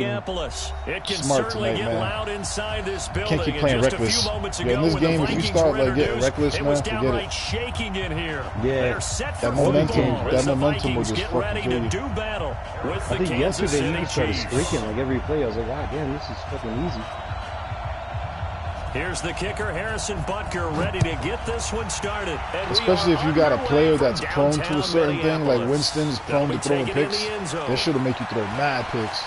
Minneapolis. It can Smart certainly tonight, get man. loud inside this building. Can't keep playing reckless. Yeah, in this game, if you start like getting reckless, it man, was forget downright it. shaking in here. Yeah, They're set for That momentum as the will Vikings just get fucking ready kill to you. do battle with the I think Kansas yesterday City you started Chiefs. streaking like every play. I was like, wow, damn, this is fucking easy. Here's the kicker, Harrison Butker, ready to get this one started. Especially if you got a player that's prone to a certain thing, like Winston's prone to throwing picks. They should have make you throw mad picks.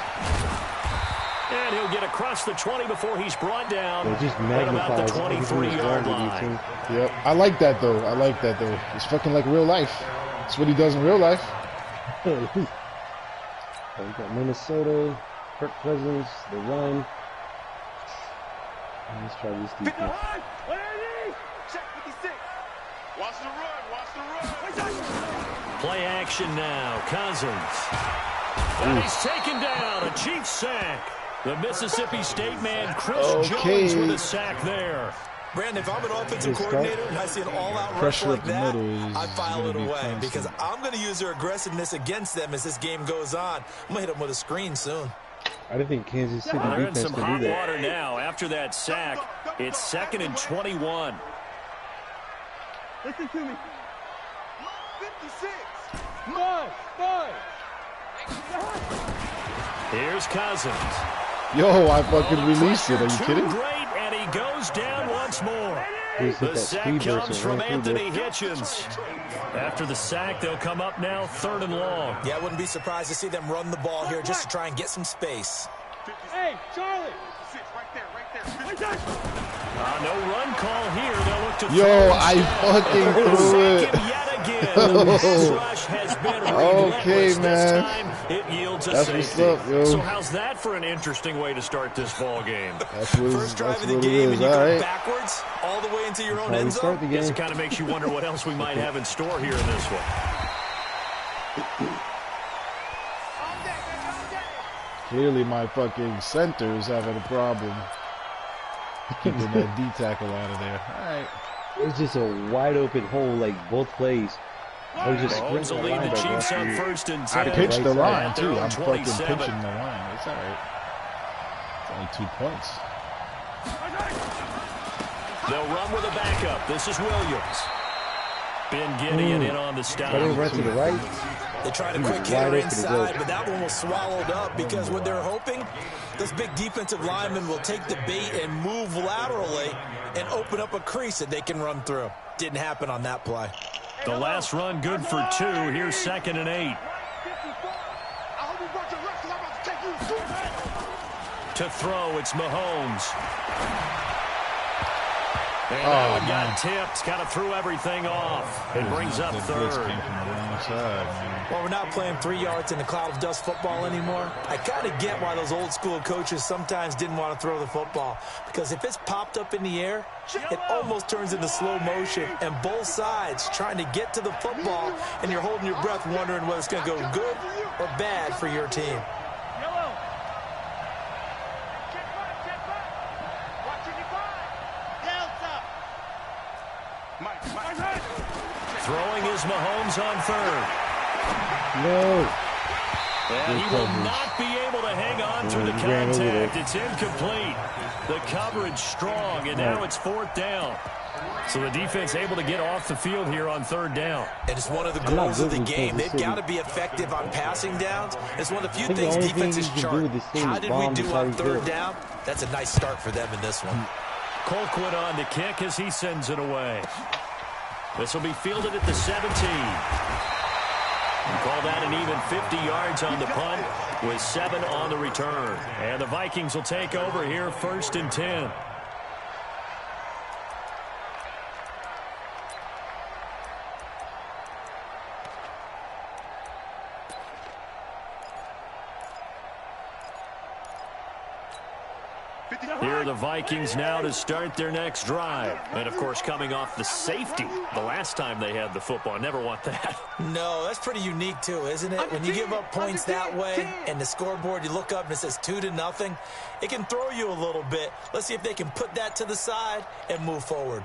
And he'll get across the 20 before he's brought down just at about the 23-yard line. Yep, I like that though. I like that though. It's fucking like real life. That's what he does in real life. We got Minnesota, Kirk Cousins, the run. Let's try this defense. Play action now. Cousins. And he's taken down. A Chiefs sack. The Mississippi State man, Chris Jones, with a sack there. Brandon, if I'm an offensive coordinator and I see an all-out rush like that, I file it away because I'm going to use their aggressiveness against them as this game goes on. I'm going to hit them with a screen soon. I didn't think Kansas City They're in defense some could hot do that. water now after that sack. It's 2nd and 21. Listen to me. 56. 5. Here's Cousins. Yo, I fucking released it. Are you kidding? Great, and he goes down once more. The sack comes from Anthony Hitchens. After the sack, they'll come up now 3rd and long. Yeah, I wouldn't be surprised to see them run the ball here just to try and get some space. Hey, Charlie. Right there. No run call here. They'll look to Yo, I fucking threw it. The rush has been okay, man. This time, it yields a That's safety. what's up, yo. So how's that for an interesting way to start this ball game? That's what First drive of the it game, is. and you All go right. backwards all the way into your own end zone. Guess it kind of makes you wonder what else we might have in store here in this one. Clearly, my fucking center is having a problem keeping that D tackle out of there. All right. It's just a wide open hole, like both plays. I was just Mahomes will lead the Chiefs on 1st and 10. I pitched the line, At too. their own I'm fucking 27. pitching the line. It's all right. It's only 2 points. They'll run with a backup. This is Williams. Ben Gideon in on the stop. I didn't run to the right. They tried a quick hitter inside, but that one was swallowed up because what they're hoping, this big defensive lineman will take the bait and move laterally and open up a crease that they can run through. Didn't happen on that play. The last run good for 2. Here's 2nd and 8. To throw, it's Mahomes. And that one got tipped, kind of threw everything off. It brings up 3rd. Well, we're not playing 3 yards in a cloud of dust football anymore. I kind of get why those old school coaches sometimes didn't want to throw the football. Because if it's popped up in the air, it almost turns into slow motion. And both sides trying to get to the football, and you're holding your breath wondering whether it's going to go good or bad for your team. Throwing is Mahomes on 3rd. No. And he will not be able to hang on through the contact. It's incomplete. The coverage strong, and now it's 4th down. So the defense able to get off the field here on 3rd down. And it's one of the goals of the game. They've got to be effective on passing downs. It's one of the few things defenses chart. How did we do on 3rd down? That's a nice start for them in this one. Colquitt on to kick as he sends it away. This will be fielded at the 17. Call that an even 50 yards on the punt with 7 on the return. And the Vikings will take over here 1st and 10. Here are the Vikings now to start their next drive. And, of course, coming off the safety the last time they had the football. Never want that. No, that's pretty unique, too, isn't it? When you give up points that way and the scoreboard, you look up and it says 2-0, it can throw you a little bit. Let's see if they can put that to the side and move forward.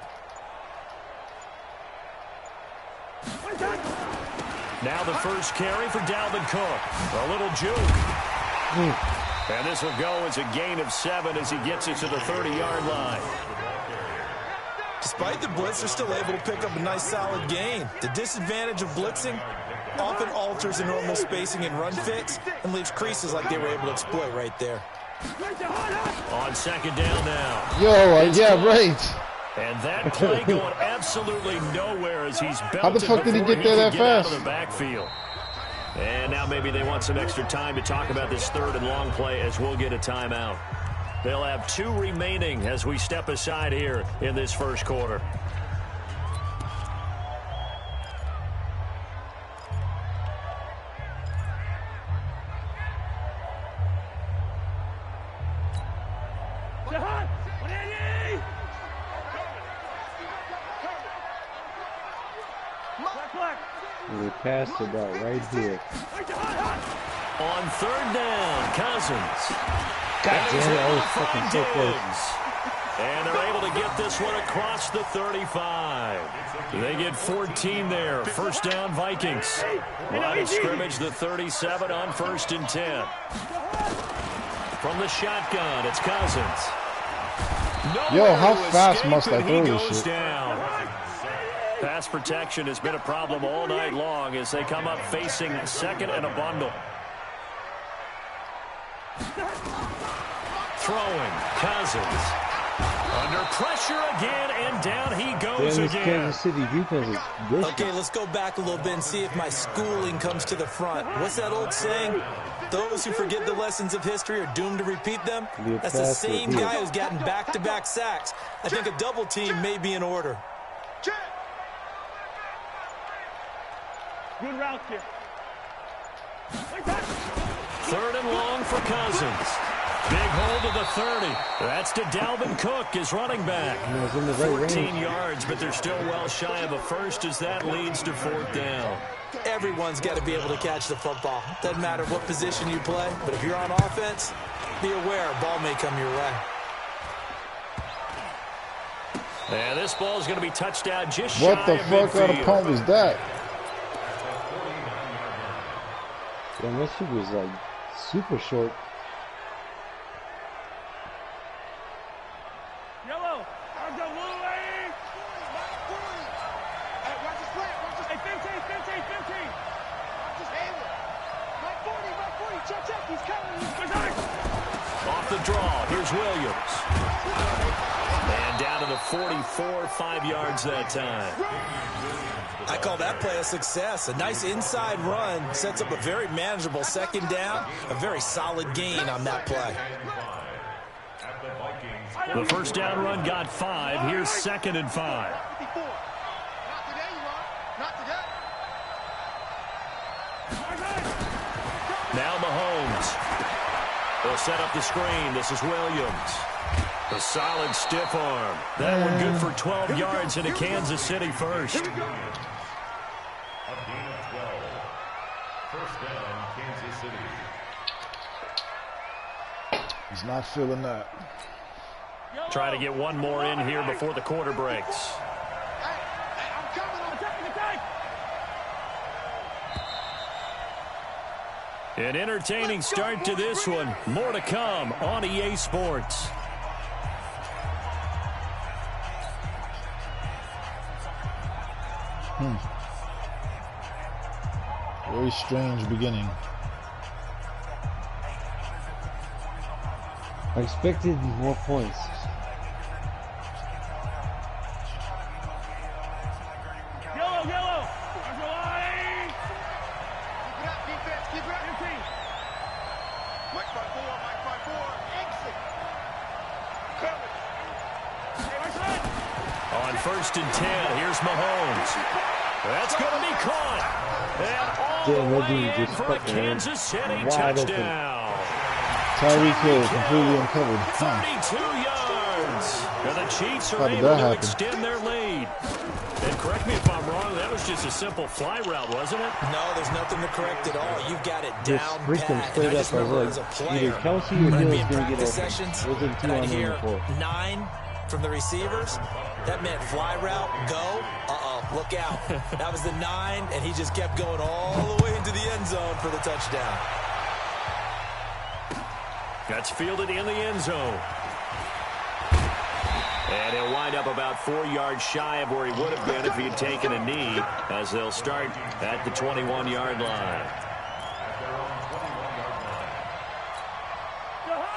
Now the first carry for Dalvin Cook. A little juke. And this will go as a gain of 7 as he gets it to the 30-yard line. Despite the blitz, they're still able to pick up a nice solid gain. The disadvantage of blitzing often alters the normal spacing and run fits and leaves creases like they were able to exploit right there. On second down now. Yo, yeah, right. And that play going absolutely nowhere as he's belted. How the fuck did he get there that out fast? of the backfield. And now maybe they want some extra time to talk about this third and long play as we'll get a timeout. They'll have 2 remaining as we step aside here in this first quarter. We passed about right here. On third down, Cousins. God damn it, I was fucking so close. And they're able to get this one across the 35. They get 14 there. First down, Vikings. Line of scrimmage, the 37 on 1st and 10. From the shotgun, it's Cousins. Yo, how fast must I throw this shit? Down. Pass protection has been a problem all night long as they come up facing second and a bundle. Throwing, Cousins. Under pressure again, and down he goes Damn, this again. Kansas City defense is vicious. Okay, let's go back a little bit and see if my schooling comes to the front. What's that old saying? Those who forget the lessons of history are doomed to repeat them. That's the same guy who's gotten back-to-back sacks. I think a double team may be in order. Good route here. Third and long for Cousins. Big hold of the 30. That's to Dalvin Cook, his running back. 14 yards, but they're still well shy of a first as that leads to 4th down. Everyone's got to be able to catch the football. Doesn't matter what position you play, but if you're on offense, be aware a ball may come your way. And this ball is going to be touched down just shy What the of fuck kind of midfield. pump is that? Damn, that shit was like super short. Yellow. I'm the Louie. Hey, watch his flat. Watch his. Hey, 15. Watch his hand. My 40. Check. He's coming. Off the draw. Here's Williams. And down to the 44, 5 yards that time. I call that play a success. A nice inside run sets up a very manageable second down. A very solid gain on that play. The first down run got 5. Here's 2nd and 5. Now Mahomes. They'll set up the screen. This is Williams. A solid stiff arm. That one good for 12 yards into Kansas City first. A gain of 12. First down, Kansas City. He's not feeling that. Try to get one more in here before the quarter breaks. An entertaining start to this one. More to come on EA Sports. Very strange beginning. I expected more points. Yellow. There's a line. Keep it up, defense. Keep it up. 15. Mike 5-4. Exit. On 1st and 10, here's Mahomes. That's going to be caught. And all the way in for a Kansas City touchdown. Tyreek Hill completely uncovered. 32 yards. And the Chiefs How are did able that to happen? extend their lead. And correct me if I'm wrong, that was just a simple fly route, wasn't it? No, there's nothing to correct at all. You've got it Just down freaked him pat. straight And I up. just I was remember like, as a either player, Kelsey or when I'd Hill be is in going to get practice open. sessions, Wasn't and two I'd on hear him before. 9 from the receivers. That meant fly route, go. Look out. That was the 9, and he just kept going all the way into the end zone for the touchdown. That's fielded in the end zone. And he'll wind up about 4 yards shy of where he would have been if he had taken a knee, as they'll start at the 21-yard line.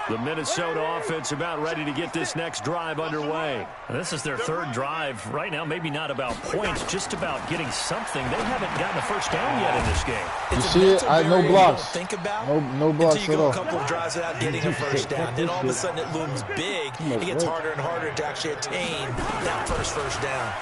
The Minnesota offense about ready to get this next drive underway. This is their third drive. Right now, maybe not about points, just about getting something. They haven't gotten a first down yet in this game. You see it? No blocks. Think about no blocks until you at go all. a couple of drives without getting a first down. Then all of a sudden it looms big. It gets harder and harder to actually attain that first down.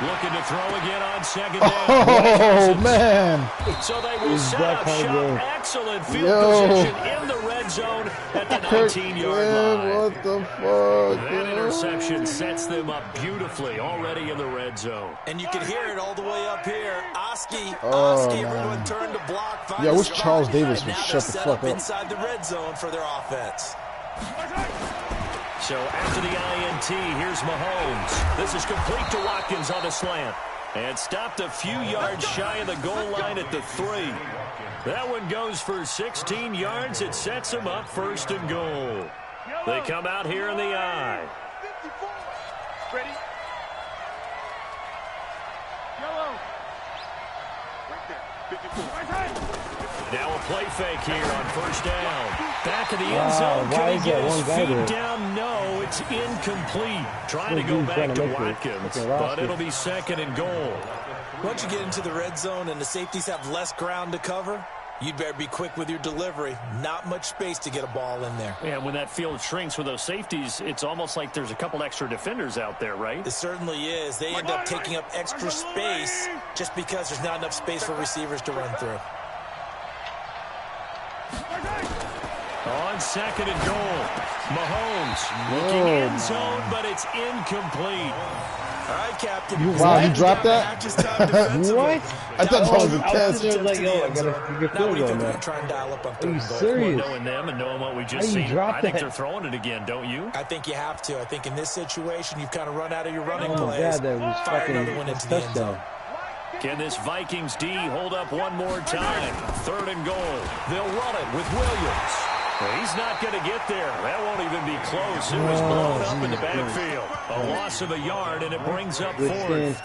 Looking to throw again on second down. Oh, man. So they will set up shop. Excellent field position in the red zone at the 19-yard line. What the fuck? That interception sets them up beautifully already in the red zone. And you can hear it all the way up here. Oski, man. everyone turned to block. Yeah, I wish Charles Davis would shut the fuck up. Inside the red zone for their offense. So after the INT, here's Mahomes. This is complete to Watkins on a slant. And stopped a few yards shy of the goal line at the 3. That one goes for 16 yards. It sets them up first and goal. They come out here in the I. 54. Ready? Yellow. Right there. 54. Now a play fake here on first down. Back of the end zone. Can he get his feet down? No, it's incomplete. Trying to go back to Watkins, but it'll be second and goal. Once you get into the red zone and the safeties have less ground to cover, you'd better be quick with your delivery. Not much space to get a ball in there. And when that field shrinks with those safeties, it's almost like there's a couple extra defenders out there, right? It certainly is. They end up taking up extra space just because there's not enough space for receivers to run through. On second and goal, Mahomes looking end zone, but it's incomplete. All right, Captain. Wow, you dropped that? What? I thought that was a catch. Like, oh, I got a good field goal, man. Try and dial up on Are you third goal. serious? Knowing them and knowing what we just seen, I think they're throwing it again, don't you? I think you have to. I think in this situation, you've kind of run out of your running Oh, plays. God, that was Fire fucking another one into the end zone. touchdown. Can this Vikings D hold up one more time? Third and goal. They'll run it with Williams. Well, he's not going to get there. That won't even be close. It was blown up in the backfield. A loss of a yard, and it brings up fourth.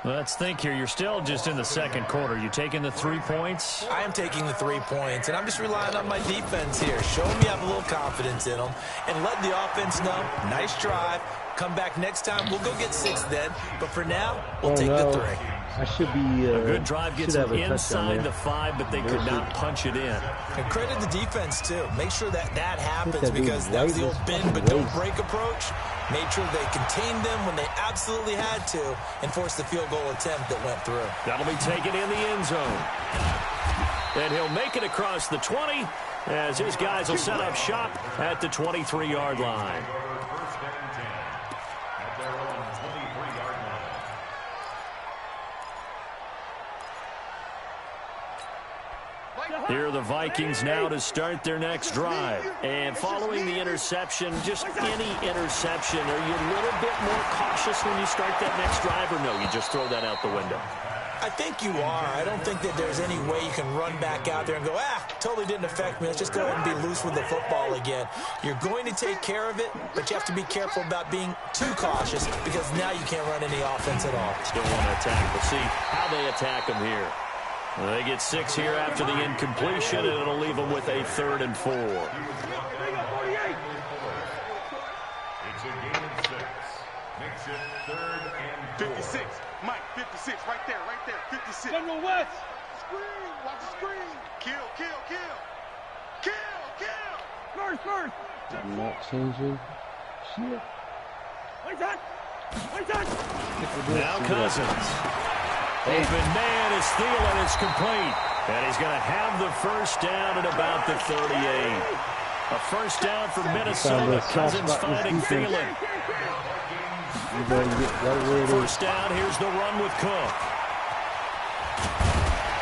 Let's think here. You're still just in the second quarter. You taking the 3 points? I am taking the 3 points, and I'm just relying on my defense here. Show me you have a little confidence in them, and let the offense know. Nice drive. Come back next time. We'll go get 6 then. But for now, we'll take the 3. I should be... A good drive gets them inside the 5, but they could not punch it in. And credit the defense, too. Make sure that happens, because that was the old bend but don't break approach. Made sure they contained them when they absolutely had to and forced the field goal attempt that went through. That'll be taken in the end zone. And he'll make it across the 20 as his guys will set up shop at the 23-yard line. Here are the Vikings now to start their next drive. And following the interception, just any interception, are you a little bit more cautious when you start that next drive, or no, you just throw that out the window? I think you are. I don't think that there's any way you can run back out there and go, totally didn't affect me. Let's just go ahead and be loose with the football again. You're going to take care of it, but you have to be careful about being too cautious, because now you can't run any offense at all. Still want to attack. We'll see how they attack them here. They get 6 here after the incompletion, and it'll leave them with a 3rd and 4. It's a gain of 6. Makes it 3rd and 56. Mike, 56. Right there. 56. General West. Screen. Watch the screen. Kill. First. I'm not changing. Shit. Now Cousins. Open man is Thielen. It's complete. And he's going to have the first down at about the 38. A first down for Minnesota. Cousins finding Thielen. First down. Here's the run with Cook.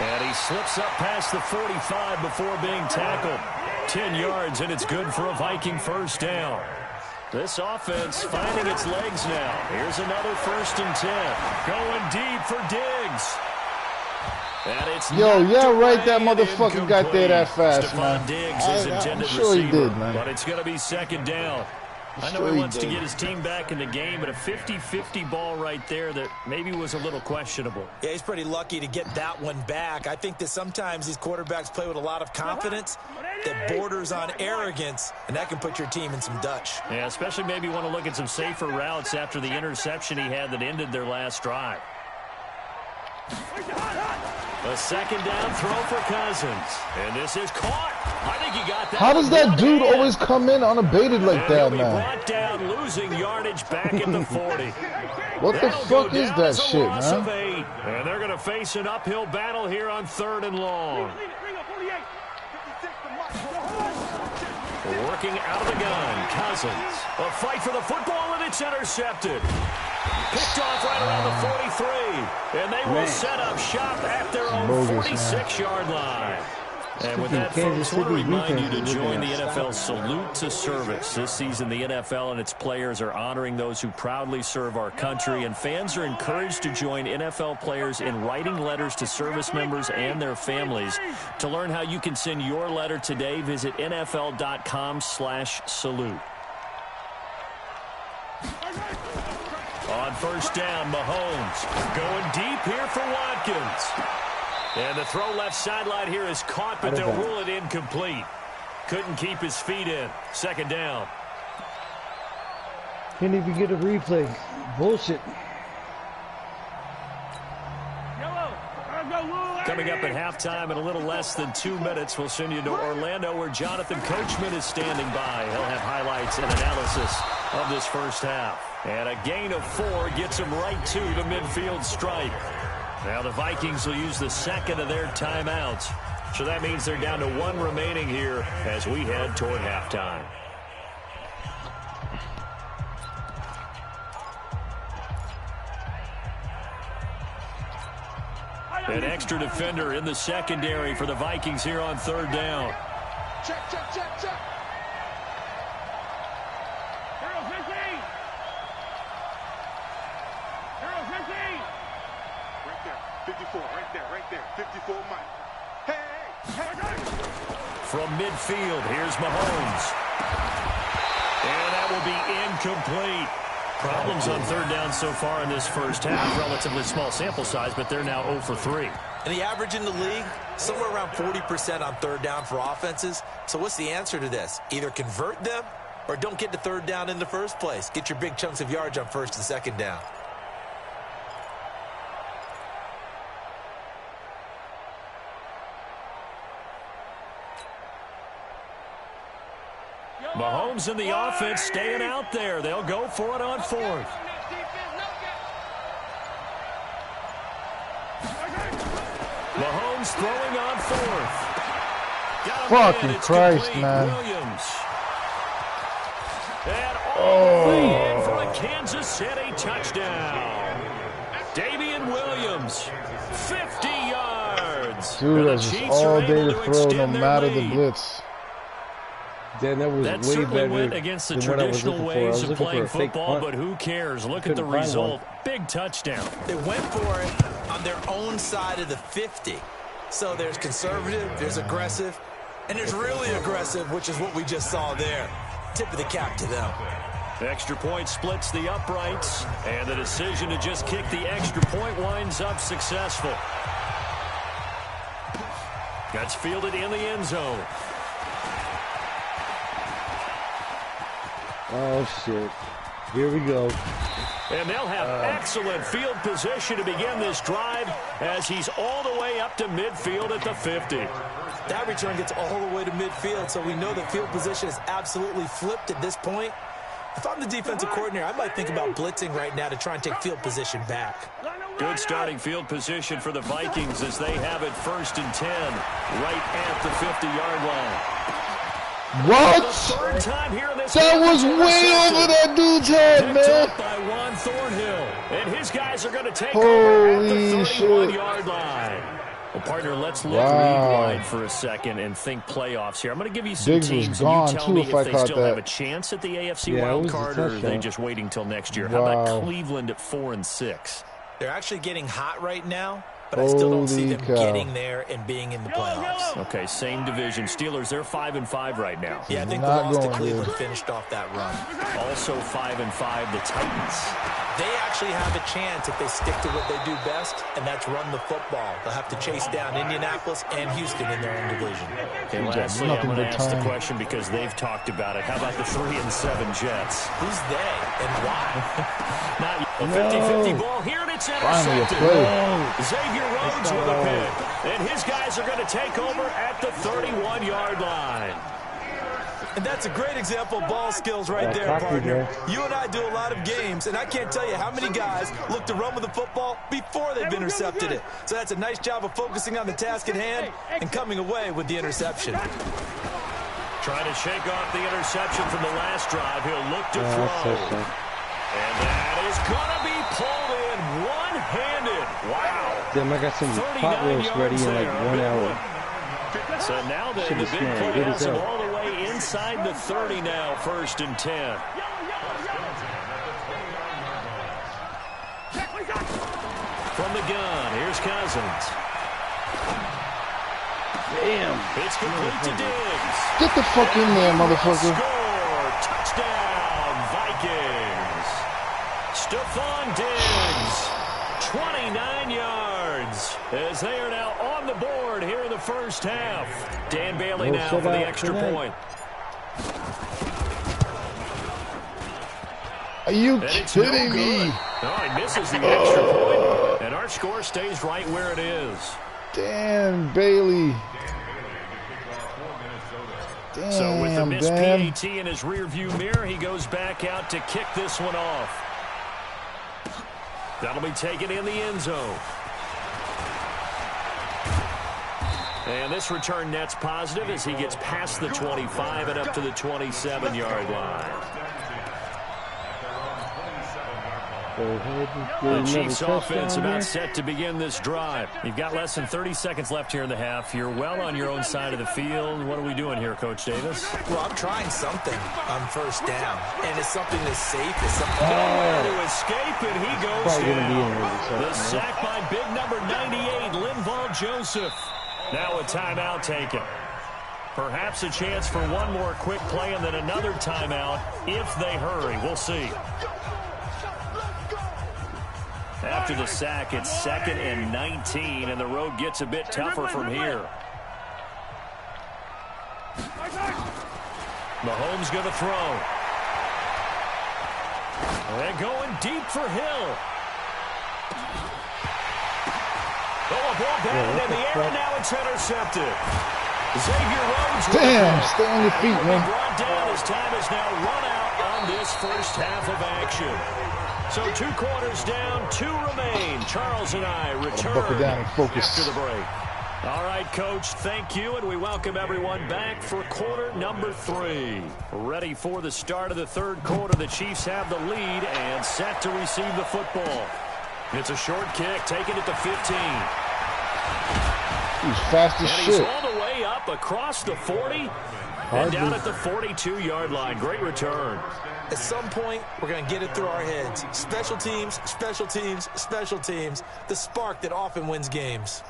And he slips up past the 45 before being tackled. 10 yards, and it's good for a Viking first down. This offense finding its legs now. Here's another 1st and 10. Going deep for Diggs. Yo, yeah, right. That motherfucker got there that fast, man. I'm sure he did, man. But it's going to be second down. I know he wants to get his team back in the game, but a 50-50 ball right there that maybe was a little questionable. Yeah, he's pretty lucky to get that one back. I think that sometimes these quarterbacks play with a lot of confidence that borders on arrogance, and that can put your team in some Dutch. Yeah, especially maybe want to look at some safer routes after the interception he had that ended their last drive. A second down throw for Cousins. And this is caught. I think he got that. How does that dude always come in unabated like that, man? Brought down, losing yardage back at the 40. What the fuck is that shit, man? And they're going to face an uphill battle here on 3rd and long. Working out of the gun, Cousins. A fight for the football, and it's intercepted. Picked off right around the 43. And they will set up shop at their own 46-yard line. And with that, folks, I want to remind you to join the NFL Salute to Service. This season, the NFL and its players are honoring those who proudly serve our country, and fans are encouraged to join NFL players in writing letters to service members and their families. To learn how you can send your letter today, visit NFL.com/salute. On first down, Mahomes going deep here for Watkins. And the throw left sideline here is caught, but they'll rule it incomplete. Couldn't keep his feet in. Second down. Can't even get a replay. Bullshit. Coming up at halftime in a little less than 2 minutes, we'll send you to Orlando where Jonathan Coachman is standing by. He'll have highlights and analysis of this first half. And a gain of 4 gets him right to the midfield stripe. Now the Vikings will use the second of their timeouts. So that means they're down to 1 remaining here as we head toward halftime. An extra defender in the secondary for the Vikings here on 3rd down. Check, check, check, check. Right there, 54, right there, 54, Mike. Hey! From midfield, here's Mahomes. And that will be incomplete. Problems on 3rd down so far in this first half. Relatively small sample size, but they're now 0 for 3. And the average in the league, somewhere around 40% on 3rd down for offenses. So what's the answer to this? Either convert them or don't get to 3rd down in the first place. Get your big chunks of yards on 1st and 2nd down. Mahomes and the offense staying out there. They'll go for it on 4th. Mahomes throwing on 4th. Fucking Christ, man. Williams. And all in for a Kansas City touchdown. Damian Williams, 50 yards. Dude, that's just all day to throw, no matter the blitz. Dan, that was way better went against the than what I was traditional looking for. I was ways of looking playing for a fake football, punt. but who cares? Look at the result. Big touchdown. They went for it on their own side of the 50. So there's conservative, there's aggressive, and there's really aggressive, which is what we just saw there. Tip of the cap to them. Extra point splits the uprights, and the decision to just kick the extra point winds up successful. That's fielded in the end zone. Oh, shit. Here we go. And they'll have excellent field position to begin this drive as he's all the way up to midfield at the 50. That return gets all the way to midfield, so we know the field position is absolutely flipped at this point. If I'm the defensive coordinator, I might think about blitzing right now to try and take field position back. Good starting field position for the Vikings as they have it 1st and 10 right at the 50-yard line. What? That was way over that dude's head, man. By Juan Thornhill, and his guys are going to take Holy over at the 31-yard shit. line. Well, partner, let's look league-wide for a second and think playoffs here. I'm going to give you some Diggs teams, was and gone you tell too me if if I they caught still have that. a chance at the AFC Yeah, it wild was a card, or are they touchdown. just waiting till next year? How about Wow. Cleveland at 4 and 6? They're actually getting hot right now, but I still don't see them getting there and being in the playoffs. Okay, same division. Steelers, they're 5-5 right now. Yeah, I think the loss to Cleveland finished off that run. Also 5-5, the Titans. They actually have a chance if they stick to what they do best, and that's run the football. They'll have to chase down Indianapolis and Houston in their own division. Okay, lastly, I'm going to ask the question because they've talked about it. How about the 3-7 Jets? Who's they and why? Not a 50-50 ball here, and it's intercepted. Xavier Rhodes with a pick. And his guys are going to take over at the 31-yard line. And that's a great example of ball skills right there, partner. You and I do a lot of games, and I can't tell you how many guys look to run with the football before they've intercepted it. So that's a nice job of focusing on the task at hand and coming away with the interception. Trying to shake off the interception from the last drive. He'll look to throw. And that is going to be pulled in one-handed. Wow. Damn, I got some pot roast ready in like 1 hour. So now the big play has him all the way inside the 30 now, 1st and 10. From the gun, here's Cousins. Damn. It's complete to Diggs. Get the fuck in there, motherfucker. Score. Touchdown, Vikings. Stephon Diggs. 29 yards as they are now on the board here in the first half. Dan Bailey now for the extra point. Are you kidding me? No, he misses the extra point, and our score stays right where it is. Dan Bailey. Damn, so with the missed Dan. PAT in his rearview mirror, he goes back out to kick this one off. That'll be taken in the end zone. And this return net's positive as he gets past the 25 and up to the 27-yard line. The Chiefs offense about set to begin this drive. You've got less than 30 seconds left here in the half. You're well on your own side of the field. What are we doing here, Coach Davis? Well, I'm trying something on first down. And it's something as safe as something to escape, and he goes down. The sack by big number 98, Linval Joseph. Now a timeout taken. Perhaps a chance for one more quick play and then another timeout if they hurry. We'll see. After the sack, it's 2nd and 19, and the road gets a bit tougher from here. Mahomes going to throw. And going deep for Hill. Oh, a ball batted in the air, and now it's intercepted. Xavier Rhodes. Damn, stay on your feet, man. Brought down. His time is now run out on this first half of action. So 2 quarters down, 2 remain. Charles and I return down and focus after the break. All right, Coach, thank you, and we welcome everyone back for quarter number 3. Ready for the start of the third quarter. The Chiefs have the lead and set to receive the football. It's a short kick, taken at the 15. He's fast as shit. He's all the way up across the 40 and down at the 42-yard line. Great return. At some point, we're going to get it through our heads. Special teams, special teams, special teams. The spark that often wins games.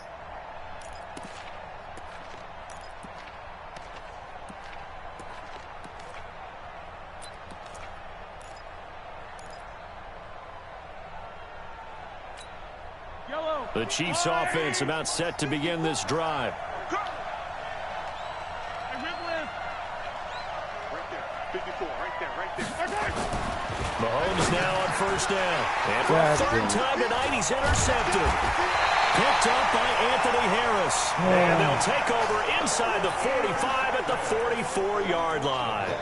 The Chiefs offense about set to begin this drive. Mahomes now on first down. And for the third time tonight, he's intercepted. Picked up by Anthony Harris. And they'll take over inside the 45 at the 44-yard line.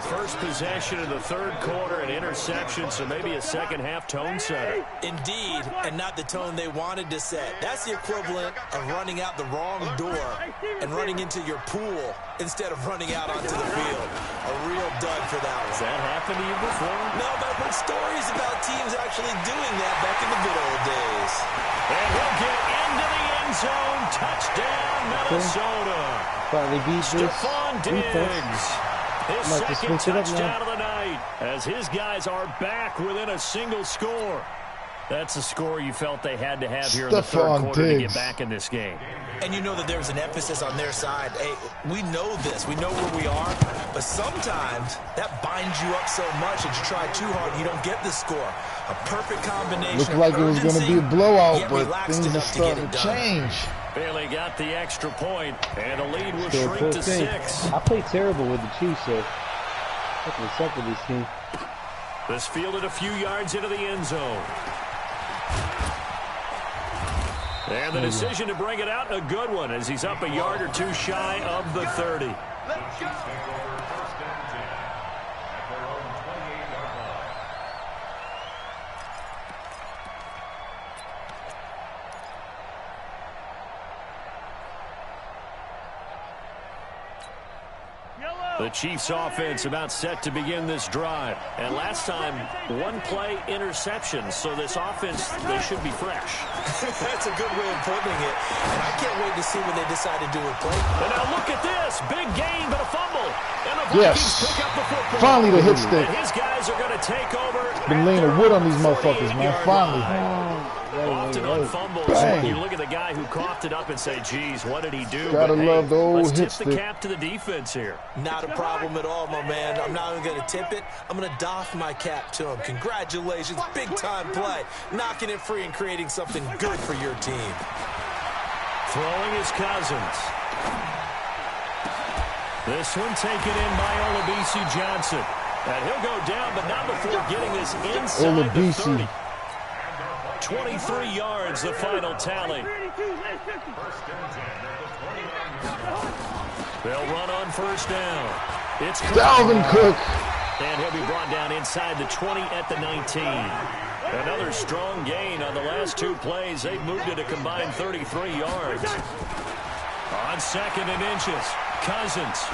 First possession of the third quarter, an interception, so maybe a second-half tone setter. Indeed, and not the tone they wanted to set. That's the equivalent of running out the wrong door and running into your pool instead of running out onto the field. A real dud for that one. Has that happened to you before? No, but I've heard stories about teams actually doing that back in the good old days. And he'll get into the end zone. Touchdown, Minnesota. Finally beat Stephon Diggs. His second touchdown of the night as his guys are back within a single score. That's a score you felt they had to have here in the third quarter to get back in this game. And you know that there's an emphasis on their side. Hey, we know this. We know where we are. But sometimes that binds you up so much that you try too hard and you don't get the score. A perfect combination. Looked like it was going to be a blowout, but things are starting to change. Bailey got the extra point, and the lead will shrink to 6. I played terrible with the Chiefs, so what's up with this team? This fielded a few yards into the end zone. And the decision to bring it out, a good one, as he's up a yard or two shy of the 30. Let's go. The Chiefs offense about set to begin this drive. And last time, one play interception. So this offense, they should be fresh. That's a good way of putting it. And I can't wait to see what they decide to do with play. And now look at this. Big gain, but a fumble. And the Vikings pick up the football. Finally the hit stick. And his guys are going to take over. Been laying a wood on these motherfuckers, man. Finally. Often on fumbles, you look at the guy who coughed it up and say, geez, what did he do? Gotta love the old let's hit tip the cap to the defense here. Not a problem at all, my man. I'm not even going to tip it. I'm going to doff my cap to him. Congratulations. Big-time play. Knocking it free and creating something good for your team. Throwing his Cousins. This one taken in by Olabisi Johnson. And he'll go down, but not before getting this inside the 30. 23 yards, the final tally. They'll run on first down. It's Dalvin Cook. And he'll be brought down inside the 20 at the 19. Another strong gain on the last two plays. They've moved it a combined 33 yards. On second and inches, Cousins.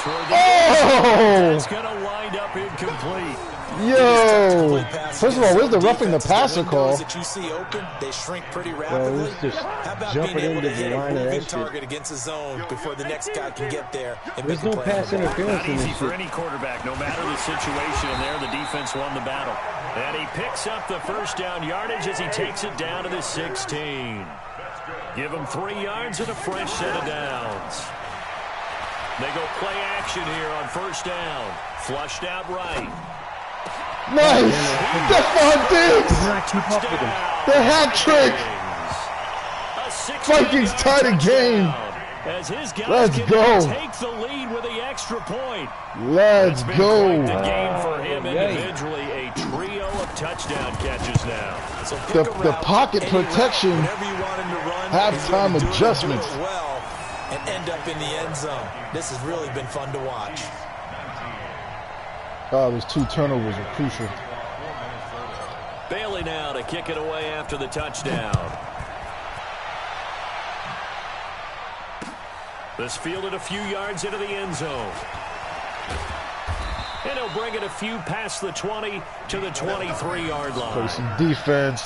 Toward the end. It's going to wind up incomplete. Yo! First of all, where's the roughing the passer call? That you see open, they shrink pretty rapidly. How about being able to hit a moving target against the zone before the next guy can get there? There's no pass interference. Not easy for any quarterback, no matter the situation. And there, the defense won the battle. And he picks up the first down yardage as he takes it down to the 16. Give him 3 yards and a fresh set of downs. They go play action here on first down. Flushed out right. Nice! Stephon Diggs! The hat trick! Vikings tied a game. Let's go. Take the lead with the extra point. Let's go. The game for him individually, a trio of touchdown catches now. So the pocket protection, halftime adjustments. Well, and end up in the end zone. This has really been fun to watch. Oh, those 2 turnovers are crucial. Bailey now to kick it away after the touchdown. This fielded a few yards into the end zone. And he'll bring it a few past the 20 to the 23-yard line. Play some defense.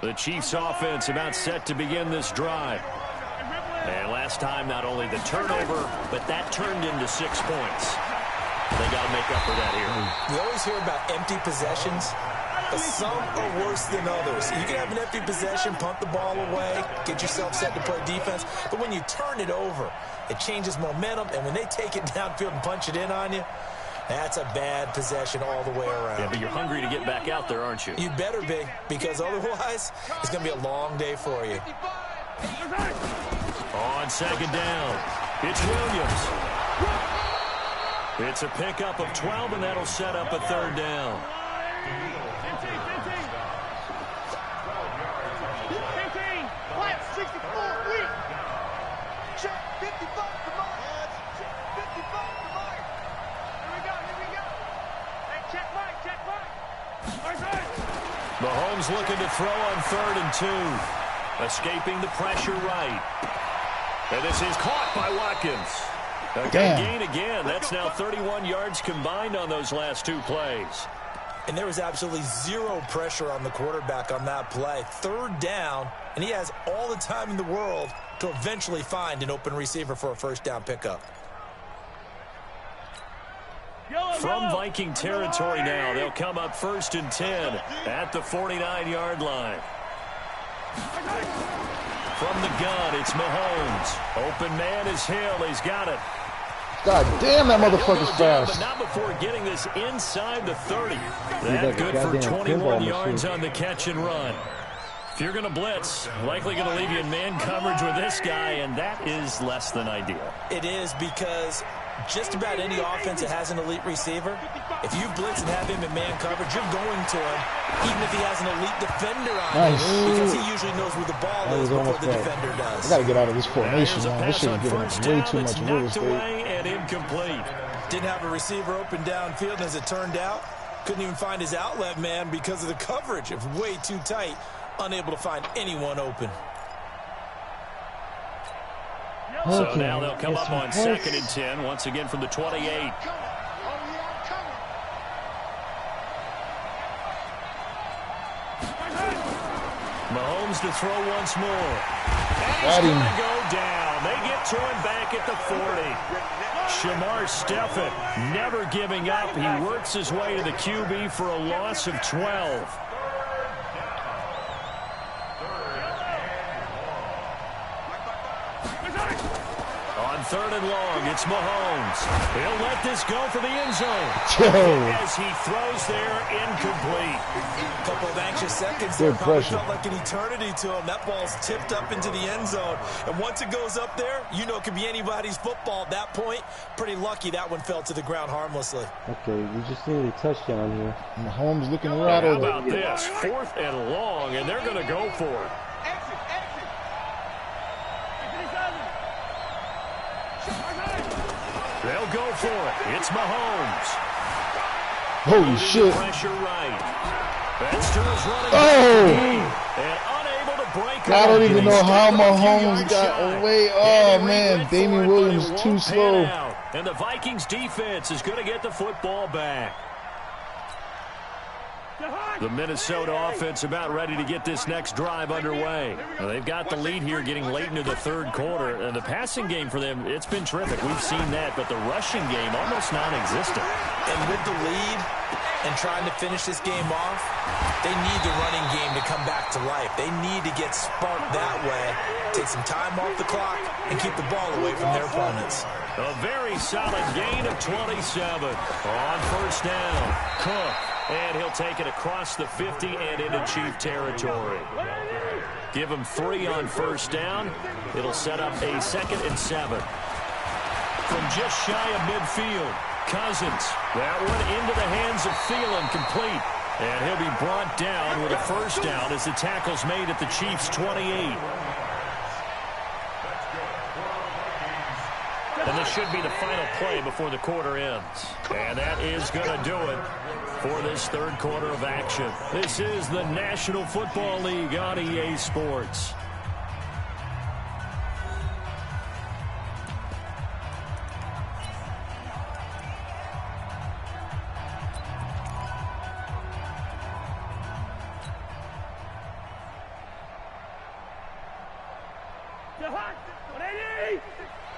The Chiefs offense about set to begin this drive. And last time, not only the turnover, but that turned into 6 points. They got to make up for that here. You always hear about empty possessions, but some are worse than others. You can have an empty possession, punt the ball away, get yourself set to play defense, but when you turn it over, it changes momentum, and when they take it downfield and punch it in on you, that's a bad possession all the way around. Yeah, but you're hungry to get back out there, aren't you? You better be, because otherwise, it's going to be a long day for you. On second down, it's Williams. It's a pickup of 12, and that'll set up a third down. Mahomes looking to throw on 3rd and 2. Escaping the pressure right. And this is caught by Watkins. A good gain again. That's now 31 yards combined on those last 2 plays. And there was absolutely zero pressure on the quarterback on that play. 3rd down, and he has all the time in the world to eventually find an open receiver for a 1st down pickup. From Viking territory now, they'll come up 1st and 10 at the 49-yard line. From the gun, it's Mahomes. Open man is Hill. He's got it. God damn, that motherfucker's fast. But not before getting this inside the 30. That good for 21 yards on the catch and run. If you're going to blitz, likely going to leave you in man coverage with this guy, and that is less than ideal. It is, because just about any offense that has an elite receiver, if you blitz and have him in man coverage, you're going to him, even if he has an elite defender on him, because he usually knows where the ball is before the defender does. I got to get out of this formation, man. This shit is giving us way too much real estate. And incomplete. Didn't have a receiver open downfield, and as it turned out, couldn't even find his outlet man because of the coverage. It was way too tight, unable to find anyone open. So now they'll come up on 2nd and 10, once again from the 28. Mahomes to throw once more. And he's going to go down. They get to him back at the 40. Shamar Stephen never giving up. He works his way to the QB for a loss of 12. On 3rd and long, it's Mahomes. He'll let this go for the end zone. As he throws there, incomplete. A couple of anxious seconds there. Probably felt like an eternity to him. That ball's tipped up into the end zone. And once it goes up there, you know it could be anybody's football at that point. Pretty lucky that one fell to the ground harmlessly. Okay, we just needed a touchdown here. Mahomes looking rattled. How about this? 4th and long, and they're going to go for it. They'll go for it. It's Mahomes. Holy shit. Pressure right. Benster is running. And unable to break. I don't even know how Mahomes got away. Oh, man. Damian Williams too slow. And the Vikings defense is going to get the football back. The Minnesota offense about ready to get this next drive underway. Well, they've got the lead here getting late into the 3rd quarter. And the passing game for them, it's been terrific. We've seen that, but the rushing game almost non-existent. And with the lead and trying to finish this game off, they need the running game to come back to life. They need to get sparked that way, take some time off the clock, and keep the ball away from their opponents. A very solid gain of 27 on 1st down. Cook. And he'll take it across the 50 and into Chief territory. Give him 3 on 1st down. It'll set up a 2nd and 7. From just shy of midfield, Cousins. That one into the hands of Thielen, complete. And he'll be brought down with a 1st down as the tackle's made at the Chiefs' 28. And this should be the final play before the quarter ends. And that is going to do it for this 3rd quarter of action. This is the National Football League on EA Sports.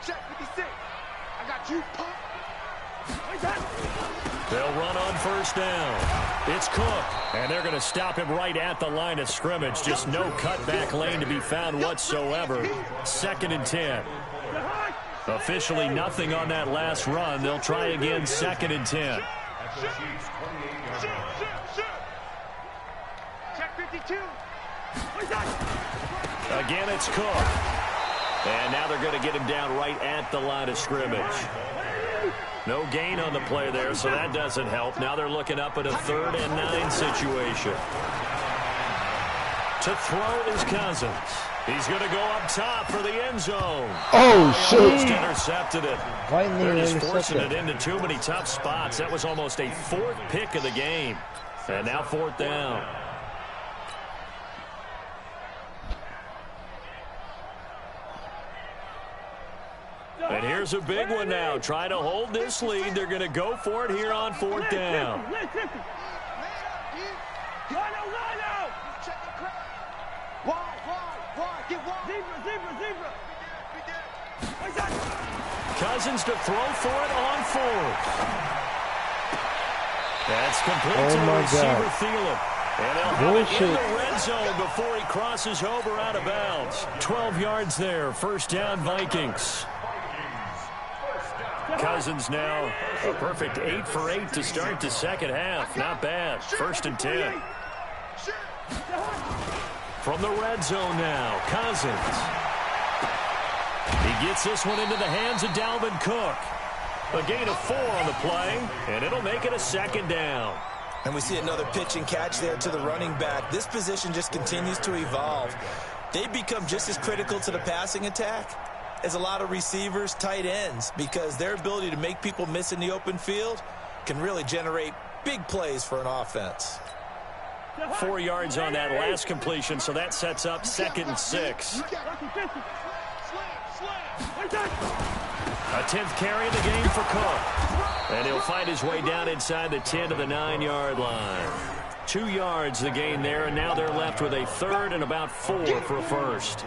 Check 56. I got you, punk. They'll run on 1st down. It's Cook, and they're going to stop him right at the line of scrimmage. Just no cutback lane to be found whatsoever. 2nd and 10. Officially nothing on that last run. They'll try again, 2nd and 10. Check 52. Again, it's Cook. And now they're going to get him down right at the line of scrimmage. No gain on the play there, so that doesn't help. Now they're looking up at a 3rd and 9 situation. To throw is Cousins. He's going to go up top for the end zone. Oh, shit. Almost intercepted it. They're just forcing it into too many tough spots. That was almost a 4th pick of the game. And now 4th down. There's a big one now. Trying to hold this lead. They're going to go for it here on 4th down. Cousins to throw for it on 4th. That's complete to the receiver, Thielen. And they'll have it in the red zone before he crosses over out of bounds. 12 yards there. 1st down, Vikings. Cousins now a perfect 8 for 8 to start the second half. Not bad. 1st and 10. From the red zone now, Cousins. He gets this one into the hands of Dalvin Cook. A gain of 4 on the play, and it'll make it a 2nd down. And we see another pitch and catch there to the running back. This position just continues to evolve. They become just as critical to the passing attack as a lot of receivers, tight ends, because their ability to make people miss in the open field can really generate big plays for an offense. 4 yards on that last completion, so that sets up 2nd and 6. A 10th carry in the game for Cook. And he'll find his way down inside the 10 to the 9-yard line. 2 yards the gain there, and now they're left with a 3rd and about 4 for a 1st.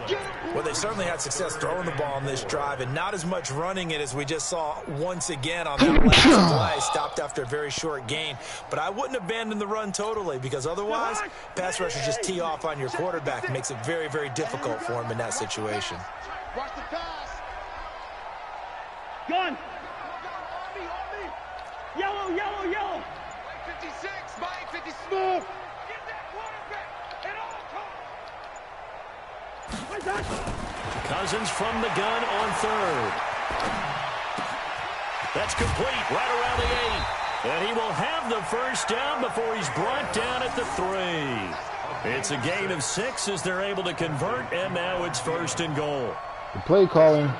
Well, they certainly had success throwing the ball on this drive, and not as much running it as we just saw once again on that last play. Stopped after a very short gain. But I wouldn't abandon the run totally, because otherwise, pass rushers just tee off on your quarterback. It makes it very, very difficult for him in that situation. Watch the pass. Gun. Yellow, yellow, yellow. 56, Mike, 50 smooth. Get that quarterback at all costs. Cousins from the gun on 3rd. That's complete right around the 8. And he will have the 1st down before he's brought down at the 3. It's a gain of 6 as they're able to convert, and now it's 1st and goal. The play calling.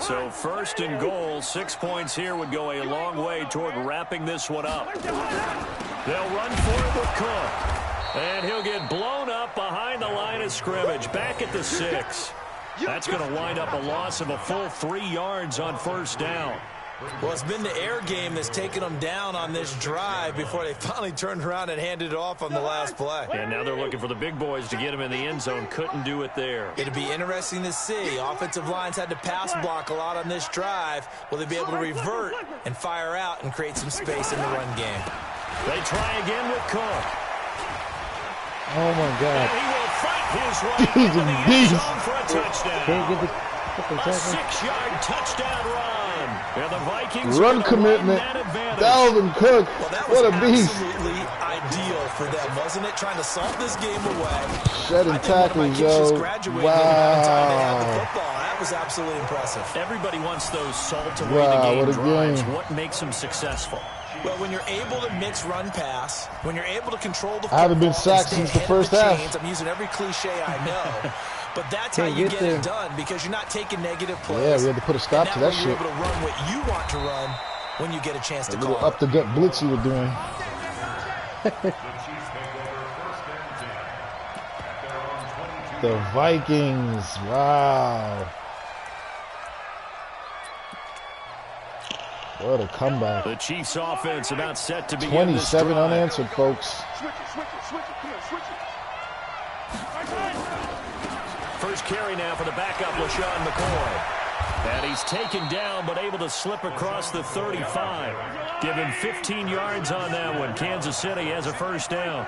So 1st and goal, 6 points here would go a long way toward wrapping this one up. They'll run for it with Cook. And he'll get blown up behind the line of scrimmage, back at the 6. That's going to wind up a loss of a full 3 yards on 1st down. Well, it's been the air game that's taken them down on this drive before they finally turned around and handed it off on the last play. And now they're looking for the big boys to get him in the end zone. Couldn't do it there. It'll be interesting to see. Offensive lines had to pass block a lot on this drive. Will they be able to revert and fire out and create some space in the run game? They try again with Cook. Oh, my God. And he will fight his way into the end zone for a touchdown. Can't get the A 6-yard touchdown run. And the Vikings run commitment. Dalvin Cook. Well, that what was a beast. absolutely ideal for them, wasn't it? Trying to salt this game away. Shedding tackles, yo. Wow. That was absolutely impressive. Everybody wants those salt away the game what a drives. game. What makes them successful? Well, when you're able to mix run pass, when you're able to control the football, I haven't been sacked since the first half. I'm using every cliche I know. But that's how you get it done, because you're not taking negative plays. Yeah, we had to put a stop to that shit. You're able to run what you want to run when you get a chance to call it. Up the gut blitz you were doing. The Vikings. Wow. What a comeback. The Chiefs offense about set to begin 27 unanswered, folks. Switch it. Come here, switch it. First carry now for the backup, LaShawn McCoy. And he's taken down, but able to slip across the 35. Give him 15 yards on that one. Kansas City has a 1st down.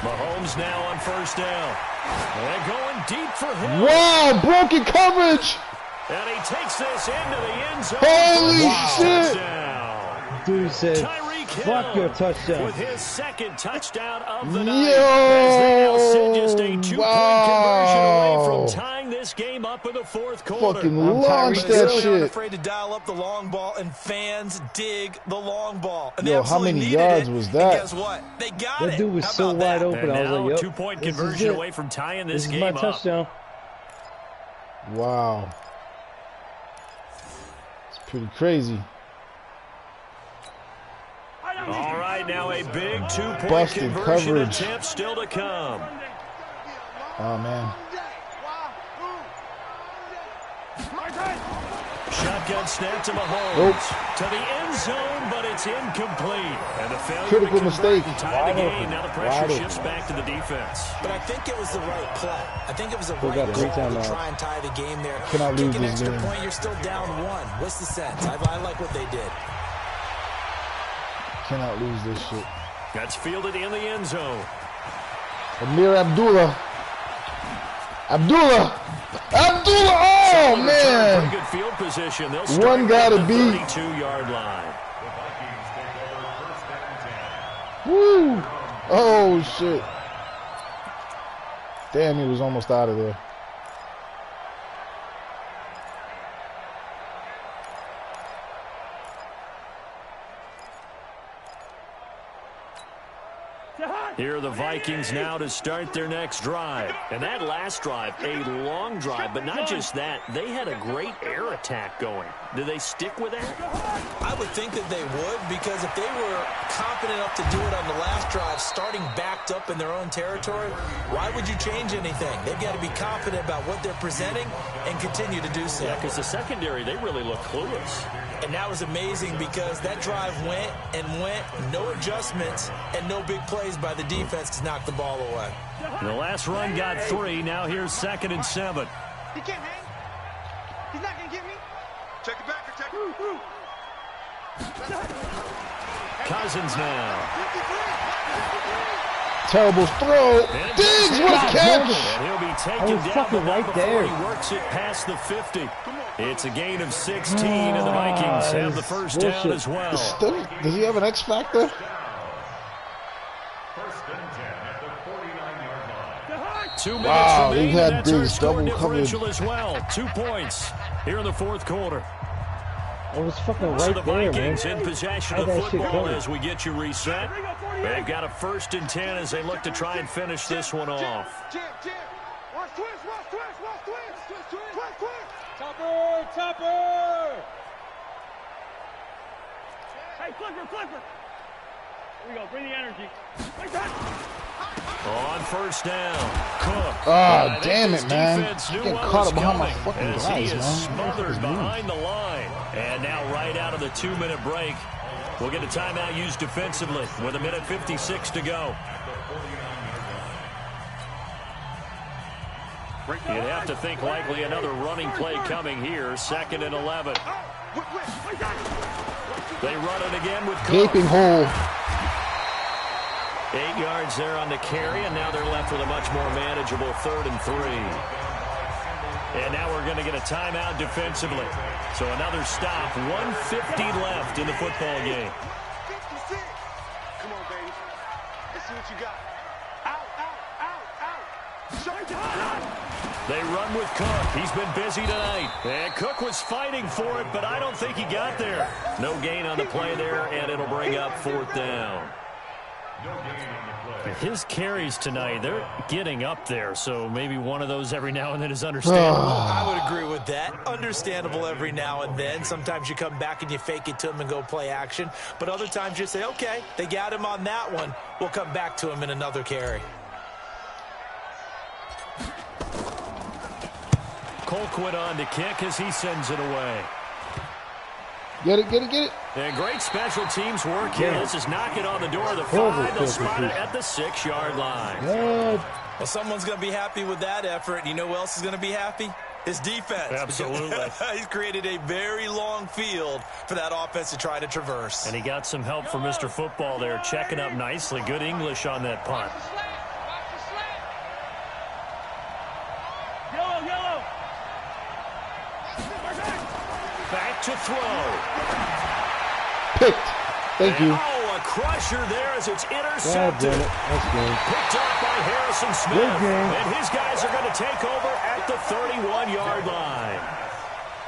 Mahomes now on 1st down. And going deep for him. Wow, broken coverage. And he takes this into the end zone. Holy shit. Touchdown. Dude said, fuck your touchdown. With his 2nd touchdown of the night. As they now sit just a 2-point conversion away from tying this game up in the 4th quarter. Fucking launch that shit. Not afraid to dial up the long ball, and fans dig the long ball. And yo, how many yards was that? And guess what? They got it. That dude was so wide open. And I was now like, a 2-point conversion away from tying this game up. This is my touchdown. Wow. It's pretty crazy. All right, now a big 2-point Busted conversion coverage. attempt still to come. Oh, man. Shotgun snap to Mahomes. Nope. To the end zone, but it's incomplete. And the failure Critical to mistake. convert and tie the game. Now the pressure shifts back to the defense. But I think it was the right play. I think it was the We right got three call to timeouts. try and tie the game there. Cannot lose Kick an this extra game. point, you're still down one. What's the sense? I like what they did. Cannot lose this shit. That's fielded in the end zone. Amir Abdullah. Abdullah! Oh, Pretty man! good field position. They'll One start gotta at the beat. 32-yard line. The Vikings take over first and 10. Woo! Oh, shit. Damn, he was almost out of there. Here are the Vikings now to start their next drive. And that last drive, a long drive, but not just that. They had a great air attack going. Do they stick with that? I would think that they would, because if they were confident enough to do it on the last drive, starting backed up in their own territory, why would you change anything? They've got to be confident about what they're presenting and continue to do so. Yeah, because the secondary, they really look clueless. And that was amazing because that drive went and went, no adjustments, and no big plays by the defense to knock the ball away. The last run got 3. Now here's 2nd and 7. He can't hang. He's not going to get me. Check it back, check it. Cousins now. Terrible throw. Diggs, what a catch! And he'll be taken I was down fucking but not right before there. he works it past the 50. It's a gain of 16, and the Vikings have the first down bullshit. as well. Does he have an X factor? First and 10 at the 49-yard line. 2 minutes Wow, remaining, they've had and that's our Diggs score double covered. differential as well. 2 points here in the fourth quarter. I was fucking So right the there, man. Vikings in possession Had of that shit football covered. as we get you reset. They've got a 1st and 10 as they look to try and finish this one off. Jam. Watch twist. Topper. Hey, flipper. Here we go. Bring the energy. On first down, Cook. Ah, damn it, man. Defense knew Getting what caught was up behind my coming fucking as guys, he is man. smothered behind the line. And now right out of the 2-minute break, we'll get a timeout used defensively with 1:56 to go. You'd have to think likely another running play coming here. 2nd and 11. They run it again with Cook. Gaping hole. 8 yards there on the carry, and now they're left with a much more manageable 3rd and 3. And now we're going to get a timeout defensively. So another stop. 1:50 left in the football game. 56. Come on, baby. Let's see what you got. Out. They run with Cook. He's been busy tonight. And Cook was fighting for it, but I don't think he got there. No gain on the play there, and it'll bring up 4th down. No gain on the play. His carries tonight, they're getting up there, so maybe one of those every now and then is understandable. I would agree with that. Understandable every now and then. Sometimes you come back and you fake it to him and go play action. But other times you say, okay, they got him on that one. We'll come back to him in another carry. Colquitt on to kick as he sends it away. Get it. And great special teams work here. This is knocking on the door of the 5. They'll spot it at the 6-yard line. Good. Well, someone's going to be happy with that effort. You know who else is going to be happy? His defense. Absolutely. He's created a very long field for that offense to try to traverse. And he got some help from Mr. Football there, checking up nicely. Good English on that punt. Yellow. Back to throw. Picked. Thank you. Oh, a crusher there as it's God intercepted. damn it. That's good. Picked up by Harrison Smith. Good game. And his guys are going to take over at the 31-yard line.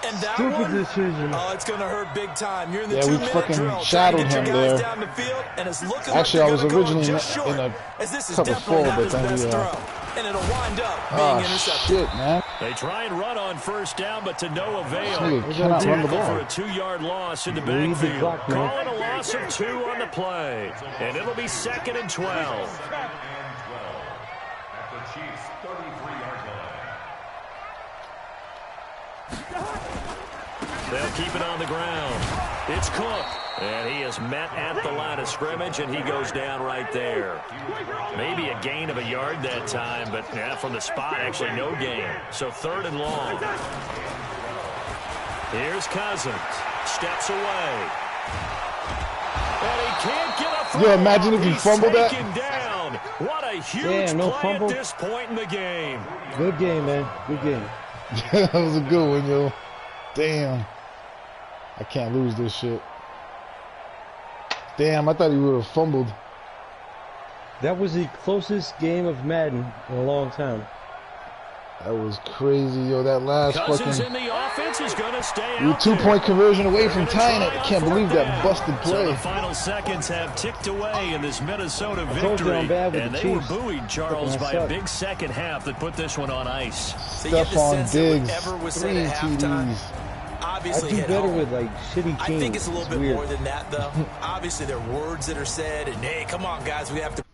And that Stupid one, decision. oh, it's going to hurt big time. You're in the Yeah, we 2-minute fucking drill. shadowed trying to get him your guys there. down the field, and it's looking Actually, like I was they're gonna go originally just in short, a as this is cover definitely 4, not but his then best we, throw. And it'll wind up being Oh, intercepted. shit, man. They try and run on first down, but to no avail. Nigga cannot run the Tackle ball. for a 2-yard loss in the Lead the backfield. clock, man. Calling a loss of 2 on the play. And it'll be 2nd and 12. At the Chiefs' 33. They'll keep it on the ground. It's Cook. And he is met at the line of scrimmage, and he goes down right there. Maybe a gain of a yard that time, but from the spot, actually no gain. So 3rd and long. Here's Cousins. Steps away. And he can't get a throw. Yo, imagine if he fumbled that. Down. What a huge play fumble at this point in the game. Good game, man. Good game. That was a good one, yo. Damn. I can't lose this shit. Damn, I thought he would have fumbled. That was the closest game of Madden in a long time. That was crazy, yo. That last Cousins fucking... in the offense is going to stay We were out 2-point conversion away from tying it. I can't believe that busted So play. the final seconds have ticked away in this Minnesota told you victory. I'm bad with And the they were Chiefs. buoyed, Charles, by a big second half that put this one on ice. So you get the Stephon sense that Diggs, whatever was 3 said at halftime, TDs. I obviously do hit better home. with like shitty teams. I think it's a little bit weird. more than that, though. Obviously, there are words that are said, and hey, come on, guys, we have to.